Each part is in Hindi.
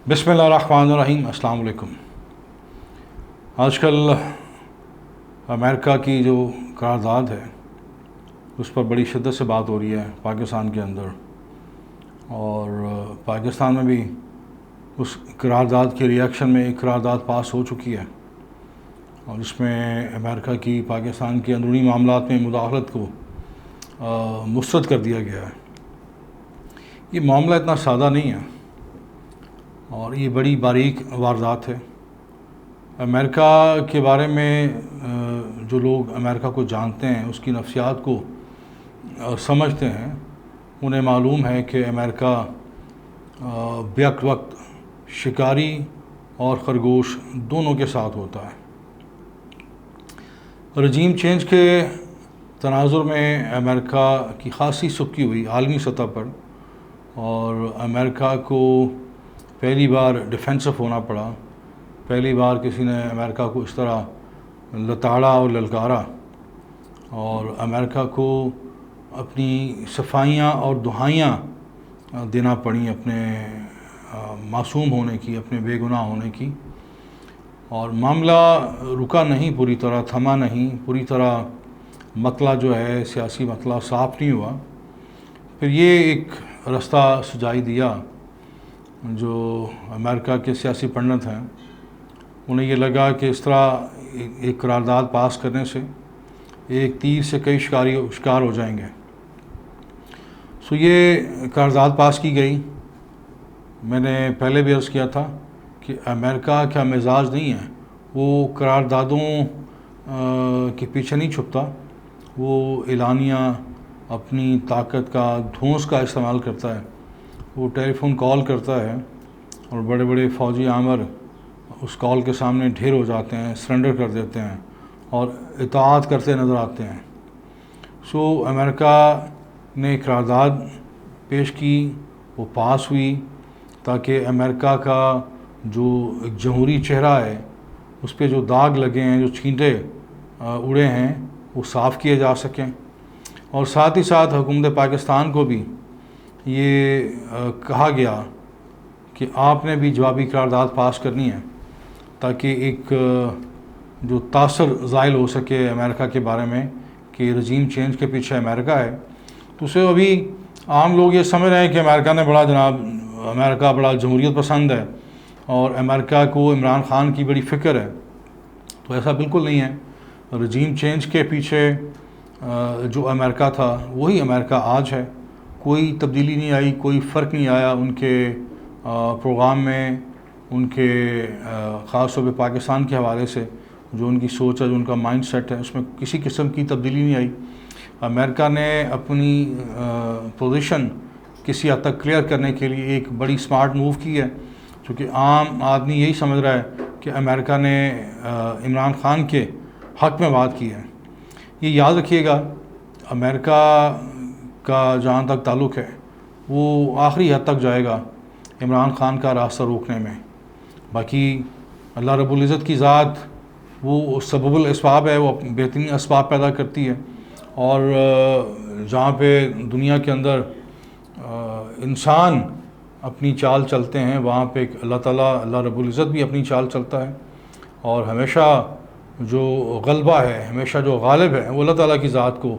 बिस्मिल्लाहिर्रहमानिर्रहीम। अस्सलाम वालेकुम। आजकल अमेरिका की जो करारदाद है उस पर बड़ी शिद्दत से बात हो रही है पाकिस्तान के अंदर, और पाकिस्तान में भी उस करारदाद के रिएक्शन में एक करारदाद पास हो चुकी है, और इसमें अमेरिका की पाकिस्तान के अंदरूनी मामलात में मुदाखलत को मुस्तरद कर दिया गया है। ये मामला इतना सादा नहीं है और ये बड़ी बारीक वारदात है। अमेरिका के बारे में जो लोग अमेरिका को जानते हैं, उसकी नफ्सियात को समझते हैं, उन्हें मालूम है कि अमेरिका बेवक्त वक्त शिकारी और खरगोश दोनों के साथ होता है। रजीम चेंज के तनाजुर में अमेरिका की खासी सुक्की हुई आलमी सतह पर, और अमेरिका को पहली बार डिफेंसिव होना पड़ा। पहली बार किसी ने अमेरिका को इस तरह लताड़ा और ललकारा, और अमेरिका को अपनी सफाइयाँ और दुहाइयाँ देना पड़ी अपने मासूम होने की, अपने बेगुनाह होने की। और मामला रुका नहीं, पूरी तरह थमा नहीं, पूरी तरह मतला जो है सियासी मतला साफ़ नहीं हुआ। फिर ये एक रास्ता सुझाई दिया जो अमेरिका के सियासी पंडित हैं, उन्हें ये लगा कि इस तरह एक करारदाद पास करने से एक तीर से कई शिकार हो जाएंगे। सो ये करारदाद पास की गई। मैंने पहले भी अर्ज़ किया था कि अमेरिका का मिजाज नहीं है, वो करारदादों के पीछे नहीं छुपता, वो एलानिया अपनी ताकत का, धौंस का इस्तेमाल करता है। वो टेलीफोन कॉल करता है और बड़े बड़े फ़ौजी आमर उस कॉल के सामने ढेर हो जाते हैं, सरेंडर कर देते हैं और इताअत करते नज़र आते हैं। सो अमेरिका ने करारदाद पेश की, वो पास हुई ताकि अमेरिका का जो एक जमहूरी चेहरा है उस पर जो दाग लगे हैं, जो छींटे उड़े हैं, वो साफ़ किए जा सकें। और साथ ही साथ हुकूमत पाकिस्तान को भी ये कहा गया कि आपने भी जवाबी करारदाद पास करनी है ताकि एक जो तासर ज़ाहिल हो सके अमेरिका के बारे में कि रजीम चेंज के पीछे अमेरिका है। तो उसे अभी आम लोग ये समझ रहे हैं कि अमेरिका बड़ा जमहूरियत पसंद है और अमेरिका को इमरान ख़ान की बड़ी फ़िक्र है। तो ऐसा बिल्कुल नहीं है। रजीम चेंज के पीछे जो अमेरिका था वही अमेरिका आज है। कोई तब्दीली नहीं आई, कोई फ़र्क नहीं आया उनके प्रोग्राम में, उनके ख़ास तौर पे पाकिस्तान के हवाले से जो उनकी सोच है, जो उनका माइंड सेट है, उसमें किसी किस्म की तब्दीली नहीं आई। अमेरिका ने अपनी पोजीशन किसी हद तक क्लियर करने के लिए एक बड़ी स्मार्ट मूव की है, क्योंकि आम आदमी यही समझ रहा है कि अमेरिका ने इमरान ख़ान के हक़ में बात की है। ये याद रखिएगा, अमेरिका का जहाँ तक ताल्लुक़ है वो आखिरी हद तक जाएगा इमरान ख़ान का रास्ता रोकने में। बाकी अल्लाह रब्बुल इज़्ज़त की ज़ात वो सबबुल असबाब है, वो बेहतरीन असबाब पैदा करती है। और जहाँ पे दुनिया के अंदर इंसान अपनी चाल चलते हैं, वहाँ पे अल्लाह रब्बुल इज़्ज़त भी अपनी चाल चलता है। और हमेशा जो गलबा है, हमेशा जो गालिब है, वो अल्लाह ताला की ज़ात को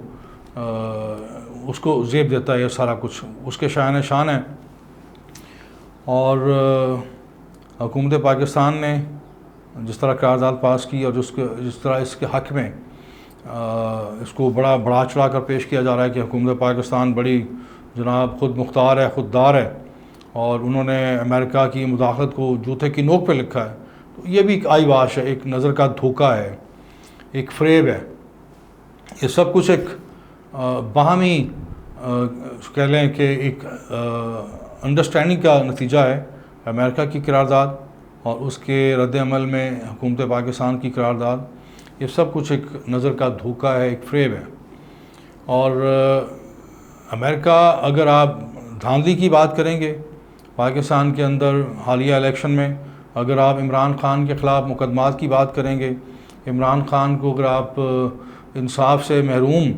उसको ज़ेब देता है। सारा कुछ उसके शान शान है। और हुकूमत पाकिस्तान ने जिस तरह करारदाद पास की और जिस तरह इसके हक़ में इसको बड़ा चढ़ा कर पेश किया जा रहा है कि हुकूमत पाकिस्तान बड़ी जनाब ख़ुद मुख्तार है, ख़ुददार है, और उन्होंने अमेरिका की मुदाखलत को जूते की नोक पे लिखा है। तो ये भी एक आईवाश है, एक नज़र का धोखा है, एक फ़रेब है। ये सब कुछ एक बाहमी कह लें कि एक अंडरस्टैंडिंग का नतीजा है। अमेरिका की करारदाद और उसके रद्द-ए-अमल में हुकूमत पाकिस्तान की करारदाद, ये सब कुछ एक नज़र का धोखा है, एक फ़रेब है। और अमेरिका, अगर आप धांधली की बात करेंगे पाकिस्तान के अंदर हालिया इलेक्शन में, अगर आप इमरान ख़ान के ख़िलाफ़ मुकदमात की बात करेंगे, इमरान ख़ान को अगर आप इंसाफ से महरूम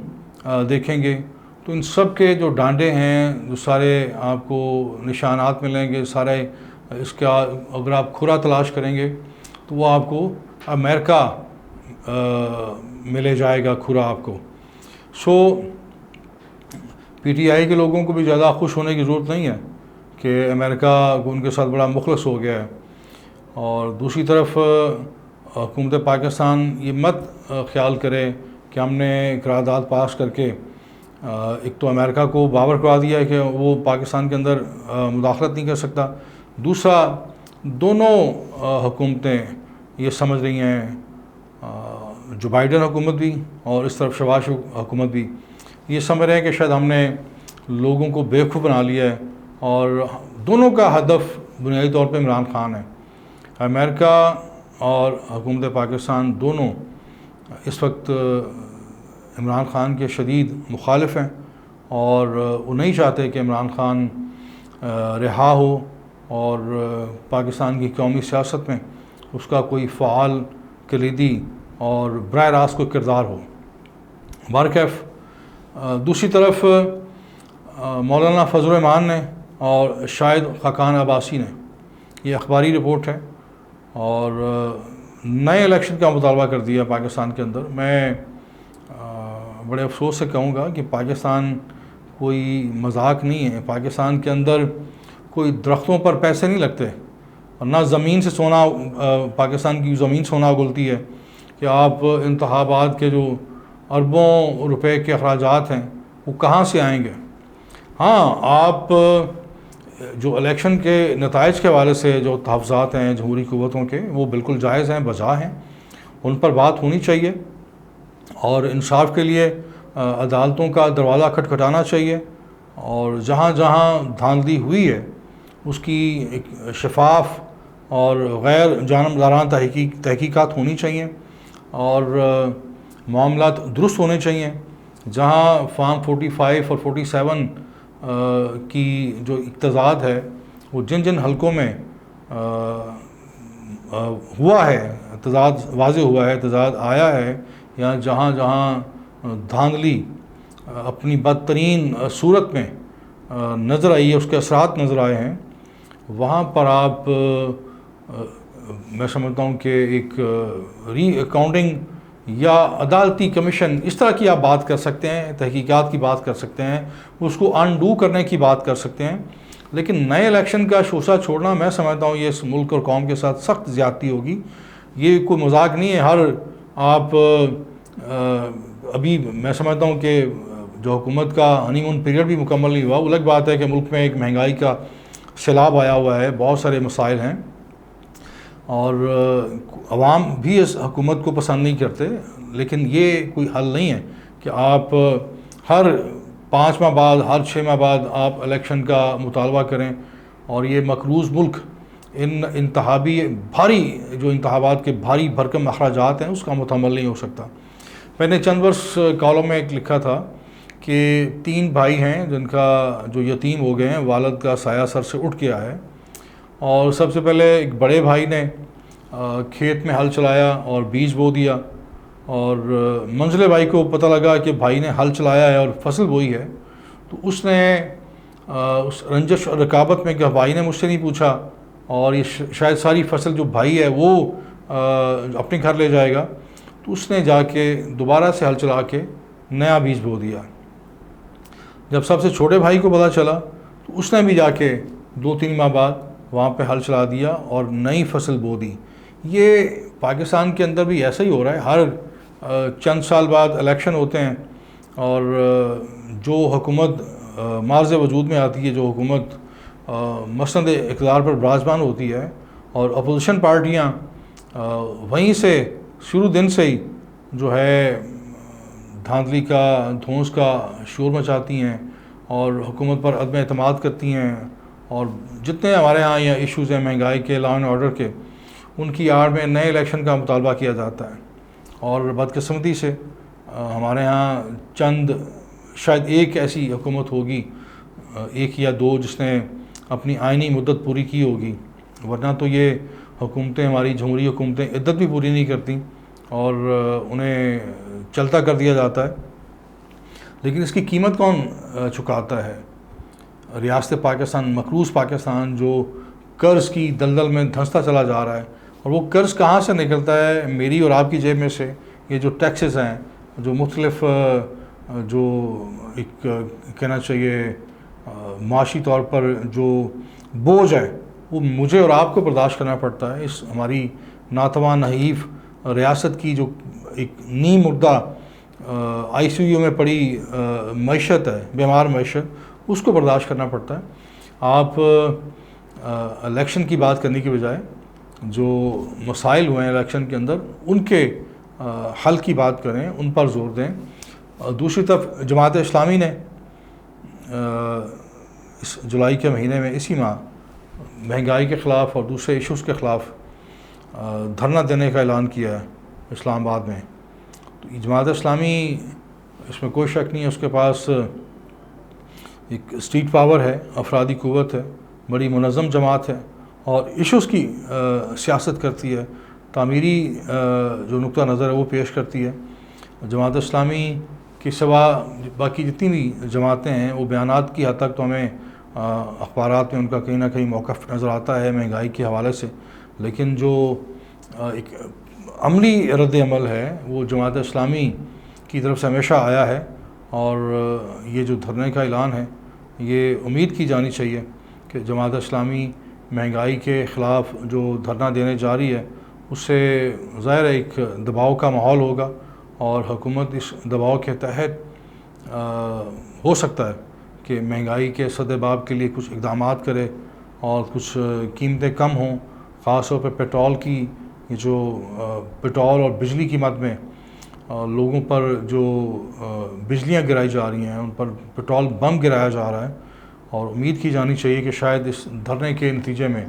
देखेंगे, तो इन सब के जो डांडे हैं, जो सारे आपको निशानात मिलेंगे, सारे इसका अगर आप खुरा तलाश करेंगे तो वो आपको अमेरिका मिले जाएगा खुरा आपको। सो पीटीआई के लोगों को भी ज़्यादा खुश होने की ज़रूरत नहीं है कि अमेरिका उनके साथ बड़ा मुखलस हो गया है। और दूसरी तरफ हुकूमत पाकिस्तान ये मत ख्याल करे कि हमने करारदाद पास करके एक तो अमेरिका को बावर करवा दिया है कि वो पाकिस्तान के अंदर मुदाखलत नहीं कर सकता, दूसरा दोनों हुकूमतें ये समझ रही हैं, जो बाइडन हुकूमत भी और इस तरफ शहबाज हुकूमत भी ये समझ रहे हैं कि शायद हमने लोगों को बेवकूफ़ बना लिया है और दोनों का हदफ बुनियादी तौर पे इमरान खान है। अमेरिका और हुकूमत पाकिस्तान दोनों इस वक्त इमरान खान के शदीद मुखालिफ हैं और वो नहीं चाहते कि इमरान खान रिहा हो और पाकिस्तान की कौमी सियासत में उसका कोई फ़ाल, कलीदी और बराह रास्त कोई किरदार हो। बारकैफ दूसरी तरफ मौलाना फजल रहमान ने और शाहिद खाकान अब्बासी ने, ये अखबारी रिपोर्ट है, और नए इलेक्शन का मुतालबा कर दिया पाकिस्तान के अंदर। मैं बड़े अफसोस से कहूँगा कि पाकिस्तान कोई मजाक नहीं है। पाकिस्तान के अंदर कोई दरख्तों पर पैसे नहीं लगते और ना ज़मीन से सोना, पाकिस्तान की ज़मीन सोना उगलती है कि आप इंतखाबात के जो अरबों रुपए के अखराजात हैं वो कहाँ से आएंगे। हाँ, आप जो इलेक्शन के नताइज के हवाले से जो तहफ़्ज़ात हैं जमहूरी क़ुव्वतों के, वो बिल्कुल जायज़ हैं, बजा हैं, उन पर बात होनी चाहिए और इंसाफ के लिए अदालतों का दरवाज़ा खटखटाना चाहिए और जहाँ जहाँ धांधली हुई है उसकी एक शफाफ और गैर जानबदाराना तहकीकात होनी चाहिए और मामलात दुरुस्त होने चाहिए। जहाँ फार्म 45 और 47 की जो इक्तज़ाद है वो जिन जिन हलकों में हुआ है, तज़ाद वाज़े हुआ है, तज़ाद आया है, या जहाँ जहाँ धांधली अपनी बदतरीन सूरत में नज़र आई है, उसके असरात नज़र आए हैं, वहाँ पर आप मैं समझता हूँ कि एक री अकाउंटिंग या अदालती कमीशन इस तरह की आप बात कर सकते हैं, तहकीकात की बात कर सकते हैं, उसको अनडू करने की बात कर सकते हैं। लेकिन नए इलेक्शन का शोशा छोड़ना, मैं समझता हूँ ये इस मुल्क और कौम के साथ सख्त ज़्यादती होगी। ये कोई मजाक नहीं है। हर आप अभी मैं समझता हूँ कि जो हुकूमत का हनीमून पीरियड भी मुकम्मल नहीं हुआ। अलग बात है कि मुल्क में एक महंगाई का सैलाब आया हुआ है, बहुत सारे मसाइल हैं और अवाम भी इस हुकूमत को पसंद नहीं करते। लेकिन ये कोई हल नहीं है कि आप हर 5 माह बाद, हर 6 माह बाद आप इलेक्शन का मुतालबा करें और ये मकरूज़ मुल्क इन इंतहाबी भारी जो इंतहाबात के भारी भरकम अखराजात हैं उसका मुतहम्मिल नहीं हो सकता। मैंने चंद वर्ष कॉलम में एक लिखा था कि 3 भाई हैं जिनका जो यतीम हो गए हैं, वालिद का साया सर से उठ गया है। और सबसे पहले एक बड़े भाई ने खेत में हल चलाया और बीज बो दिया और मंझले भाई को पता लगा कि भाई ने हल चलाया है और फसल बोई है, तो उसने उस रंजश और रकाबत में कि भाई ने मुझसे नहीं पूछा और ये शायद सारी फसल जो भाई है वो अपने घर ले जाएगा, तो उसने जाके दोबारा से हल चला के नया बीज बो दिया। जब सबसे छोटे भाई को पता चला तो उसने भी जाके 2-3 माह बाद वहाँ पे हल चला दिया और नई फसल बो दी। ये पाकिस्तान के अंदर भी ऐसा ही हो रहा है। हर चंद साल बाद इलेक्शन होते हैं और जो हुकूमत मार्ज़ वजूद में आती है, जो हुकूमत मसनद इक़्तिदार पर बिराजमान होती है और अपोजिशन पार्टियाँ वहीं से शुरू दिन से ही जो है धांधली का, धौंस का शोर मचाती हैं और हुकूमत पर अदम एतमाद करती हैं और जितने हमारे यहाँ या इश्यूज़ हैं महंगाई के, लॉ एंड ऑर्डर के, उनकी आड़ में नए इलेक्शन का मुतालबा किया जाता है। और बदकिस्मती से हमारे यहाँ चंद, शायद एक ऐसी हुकूमत होगी, 1 या 2 जिसने अपनी आइनी मुद्दत पूरी की होगी, वरना तो ये हुकूमतें, हमारी जमहूरी हुकूमतें इद्दत भी पूरी नहीं करती और उन्हें चलता कर दिया जाता है। लेकिन इसकी कीमत कौन चुकाता है? रियासत पाकिस्तान, मकरूज़ पाकिस्तान जो कर्ज़ की दलदल में धंसता चला जा रहा है। और वो कर्ज़ कहाँ से निकलता है? मेरी और आपकी जेब में से। ये जो टैक्सेस हैं, जो मुख्तलिफ जो एक कहना चाहिए माशी तौर पर जो बोझ है, वो मुझे और आपको बर्दाश्त करना पड़ता है। इस हमारी नातवान नहीफ रियासत की जो एक नीम मुर्दा ICU में पड़ी मईशत है, बीमार मईशत, उसको बर्दाश्त करना पड़ता है। आप इलेक्शन की बात करने की बजाय जो मसाइल हुए हैं इलेक्शन के अंदर, उनके हल की बात करें, उन पर जोर दें। दूसरी तरफ जमात इस्लामी ने इस जुलाई के महीने में, इसी माह, महंगाई के ख़िलाफ़ और दूसरे इश्यूज़ के ख़िलाफ़ धरना देने का ऐलान किया है इस्लामाबाद में। तो जमात इस्लामी, इसमें कोई शक नहीं है, उसके पास एक स्ट्रीट पावर है, अफरादी क़ुव्वत है, बड़ी मुनज़्ज़म जमात है और इश्यूज़ की सियासत करती है, तामीरी जो नुक्ता नज़र है वो पेश करती है। जमात इस्लामी के सिवा बाकी जितनी भी जमातें हैं, वो बयानात की हद तक तो हमें अखबारात में उनका कहीं ना कहीं मौक़िफ़ नज़र आता है महंगाई के हवाले से, लेकिन जो एक अमली रद्द-ए-अमल है वो जमात इस्लामी की तरफ से हमेशा आया है। और ये जो धरने का ऐलान है, ये उम्मीद की जानी चाहिए कि जमात इस्लामी महंगाई के ख़िलाफ़ जो धरना देने जा रही है, उससे ज़ाहिर है एक दबाव का माहौल होगा और हुकूमत इस दबाव के तहत हो सकता है कि महंगाई के सद्देबाब के लिए कुछ इक़दामात करे और कुछ कीमतें कम हों। ख़ास तौर पर पेट्रोल की, ये जो पेट्रोल और बिजली की मद में लोगों पर जो बिजलियाँ गिराई जा रही हैं, उन पर पेट्रोल बम गिराया जा रहा है। और उम्मीद की जानी चाहिए कि शायद इस धरने के नतीजे में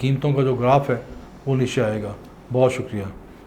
कीमतों का जो ग्राफ है वो नीचे आएगा। बहुत शुक्रिया।